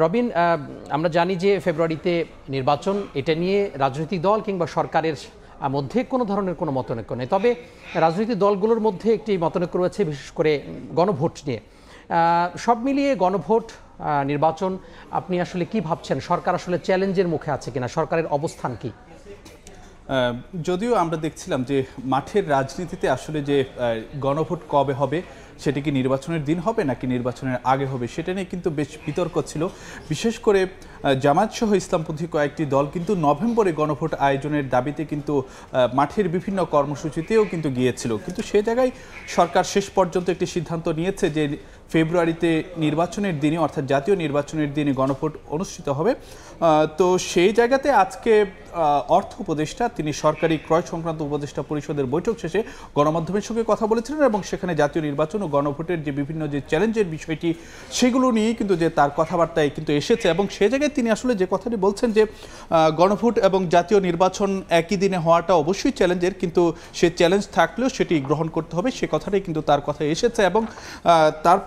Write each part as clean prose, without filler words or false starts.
রবিন, আমরা জানি যে ফেব্রুয়ারিতে নির্বাচন, এটা নিয়ে রাজনৈতিক দল কিংবা সরকারের মধ্যে কোনো ধরনের কোনো মতানৈক্য নেই। তবে রাজনৈতিক দলগুলোর মধ্যে একটি মতানৈক্য রয়েছে, বিশেষ করে গণভোট নিয়ে। সব মিলিয়ে গণভোট, নির্বাচন, আপনি আসলে কি ভাবছেন? সরকার আসলে চ্যালেঞ্জের মুখে আছে কিনা? সরকারের অবস্থান কি? যদিও আমরা দেখছিলাম যে মাঠের রাজনীতিতে আসলে যে গণভোট কবে হবে, সেটি কি নির্বাচনের দিন হবে নাকি নির্বাচনের আগে হবে, সেটা নিয়ে কিন্তু বেশ বিতর্ক ছিল। বিশেষ করে জামায়াত সহ ইসলামপন্থী কয়েকটি দল কিন্তু নভেম্বরে গণভোট আয়োজনের দাবিতে কিন্তু মাঠের বিভিন্ন কর্মসূচিতেও কিন্তু গিয়েছিল। কিন্তু সে জায়গায় সরকার শেষ পর্যন্ত একটি সিদ্ধান্ত নিয়েছে যে ফেব্রুয়ারিতে নির্বাচনের দিনে, অর্থাৎ জাতীয় নির্বাচনের দিনে গণভোট অনুষ্ঠিত হবে। তো সেই জায়গাতে আজকে অর্থ উপদেষ্টা তিনি সরকারি ক্রয় সংক্রান্ত উপদেষ্টা পরিষদের বৈঠক শেষে গণমাধ্যমের সঙ্গে কথা বলেছিলেন এবং সেখানে জাতীয় নির্বাচন ও গণভোটের যে বিভিন্ন যে চ্যালেঞ্জের বিষয়টি, সেগুলো নিয়েই কিন্তু যে তার কথাবার্তায় কিন্তু এসেছে। এবং সেই জায়গায় তিনি আসলে যে কথাটি বলছেন যে গণভোট এবং জাতীয় নির্বাচন একই দিনে হওয়াটা অবশ্যই চ্যালেঞ্জের, কিন্তু সে চ্যালেঞ্জ থাকলেও সেটি গ্রহণ করতে হবে, সে কথাটাই কিন্তু তার কথায় এসেছে। এবং তার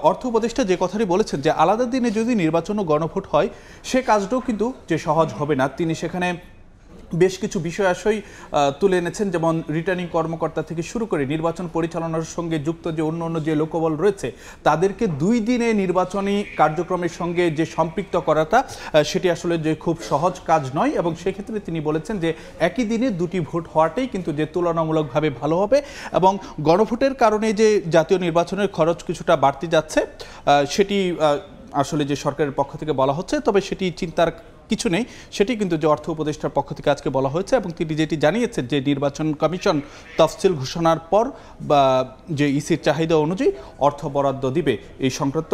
অর্থ উপদেষ্টা যে কথাটি বলেছেন যে আলাদা দিনে যদি নির্বাচন ও গণভোট হয়, সে কাজটাও কিন্তু যে সহজ হবে না। তিনি সেখানে বেশ কিছু বিষয়াশয় তুলে এনেছেন, যেমন রিটার্নিং কর্মকর্তা থেকে শুরু করে নির্বাচন পরিচালনার সঙ্গে যুক্ত যে অন্য যে লোকবল রয়েছে, তাদেরকে 2 দিনে নির্বাচনী কার্যক্রমের সঙ্গে যে সম্পৃক্ত করাটা, সেটি আসলে যে খুব সহজ কাজ নয়। এবং সেক্ষেত্রে তিনি বলেছেন যে একই দিনে 2টি ভোট হওয়াটাই কিন্তু যে তুলনামূলকভাবে ভালো হবে। এবং গণভোটের কারণে যে জাতীয় নির্বাচনের খরচ কিছুটা বাড়তে যাচ্ছে, সেটি আসলে যে সরকারের পক্ষ থেকে বলা হচ্ছে, তবে সেটি চিন্তার কিছু নেই, সেটি কিন্তু যে অর্থ উপদেষ্টার পক্ষ থেকে আজকে বলা হয়েছে। এবং তিনি যেটি জানিয়েছেন যে নির্বাচন কমিশন তফসিল ঘোষণার পর বা যে ইসির চাহিদা অনুযায়ী অর্থ বরাদ্দ দিবে এই সংক্রান্ত।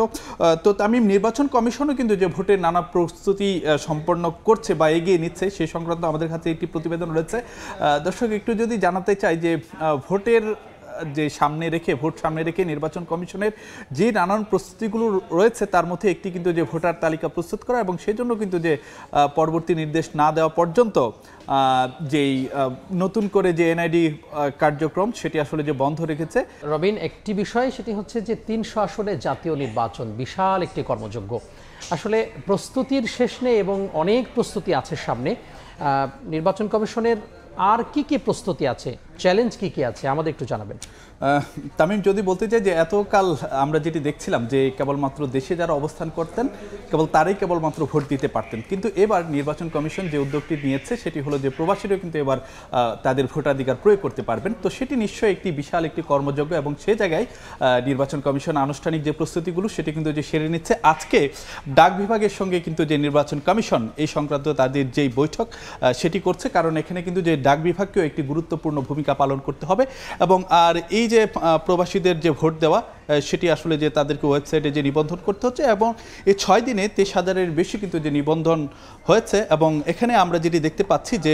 তো তামিম, নির্বাচন কমিশনও কিন্তু যে ভোটের নানা প্রস্তুতি সম্পন্ন করছে বা এগিয়ে নিচ্ছে, সেই সংক্রান্ত আমাদের কাছে একটি প্রতিবেদন রয়েছে। দর্শক, একটু যদি জানাতে চাই যে ভোটের যে ভোট সামনে রেখে নির্বাচন কমিশনের যে নানান প্রস্তুতিগুলো রয়েছে, তার মধ্যে একটি কিন্তু যে ভোটার তালিকা প্রস্তুত করা, এবং সেজন্য কিন্তু যে পরবর্তী নির্দেশ না দেওয়া পর্যন্ত যেই নতুন করে যে এনআইডি কার্যক্রম, সেটি আসলে যে বন্ধ রেখেছে। রবিন, একটি বিষয় সেটি হচ্ছে যে 300 আসনে জাতীয় নির্বাচন বিশাল একটি কর্মযজ্ঞ। আসলে প্রস্তুতির শেষ নেই এবং অনেক প্রস্তুতি আছে সামনে। নির্বাচন কমিশনের আর কি কি প্রস্তুতি আছে, চ্যালেঞ্জ কি কি আছে, আমাদের একটু জানাবেন। তামিম, যদি বলতে চাই যে এতকাল আমরা যেটি দেখছিলাম যে কেবলমাত্র দেশে যারা অবস্থান করতেন তারাই কেবলমাত্র ভোট দিতে পারতেন, কিন্তু এবার নির্বাচন কমিশন যে উদ্যোগটি নিয়েছে সেটি হলো যে প্রবাসীরাও কিন্তু এবার তাদের ভোটাধিকার প্রয়োগ করতে পারবেন। তো সেটি নিশ্চয়ই একটি বিশাল একটি কর্মযজ্ঞ, এবং সে জায়গায় নির্বাচন কমিশন আনুষ্ঠানিক যে প্রস্তুতিগুলো সেটি কিন্তু যে সেরে নিচ্ছে। আজকে ডাক বিভাগের সঙ্গে কিন্তু যে নির্বাচন কমিশন এই সংক্রান্ত তাদের যেই বৈঠক সেটি করছে, কারণ এখানে কিন্তু যে ডাক বিভাগকেও একটি গুরুত্বপূর্ণ ভূমিকা পালন করতে হবে। এবং আর এই যে প্রবাসীদের যে ভোট দেওয়া, সেটি আসলে যে তাদেরকে ওয়েবসাইটে যে নিবন্ধন করতে হচ্ছে, এবং এই 6 দিনে 23,000-এর বেশি কিন্তু যে নিবন্ধন হয়েছে। এবং এখানে আমরা যেটি দেখতে পাচ্ছি যে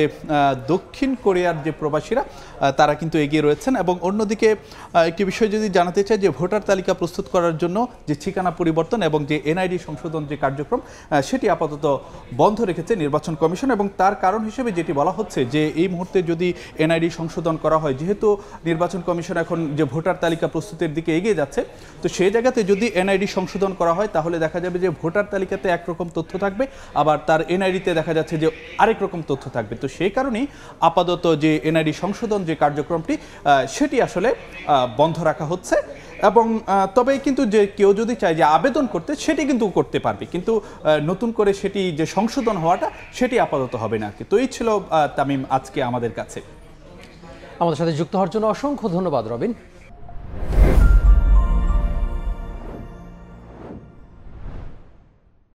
দক্ষিণ কোরিয়ার যে প্রবাসীরা তারা কিন্তু এগিয়ে রয়েছেন। এবং অন্যদিকে একটি বিষয় যদি জানাতে চাই যে ভোটার তালিকা প্রস্তুত করার জন্য যে ঠিকানা পরিবর্তন এবং যে এনআইডি সংশোধন যে কার্যক্রম, সেটি আপাতত বন্ধ রেখেছে নির্বাচন কমিশন। এবং তার কারণ হিসেবে যেটি বলা হচ্ছে যে এই মুহূর্তে যদি এনআইডি সংশোধন করা হয়, যেহেতু নির্বাচন কমিশন এখন যে ভোটার তালিকা প্রস্তুতের দিকে এগিয়ে যাচ্ছে, তো সেই জায়গাতে যদি এনআইডি সংশোধন করা হয়, তাহলে দেখা যাবে যে ভোটার তালিকাতে একরকম তথ্য থাকবে, আবার তার এনআইডিতে দেখা যাচ্ছে যে আরেক রকম তথ্য থাকবে। তো সেই কারণেই আপাতত যে এনআইডি সংশোধন যে কার্যক্রমটি, সেটি আসলে বন্ধ রাখা হচ্ছে। এবং তবে কিন্তু যে কেউ যদি চায় যে আবেদন করতে, সেটি কিন্তু করতে পারবে, কিন্তু নতুন করে সেটি যে সংশোধন হওয়াটা, সেটি আপাতত হবে না। তো এই ছিল তামিম আজকে আমাদের কাছে। আমাদের সাথে যুক্ত হওয়ার জন্য অসংখ্য ধন্যবাদ রবিন।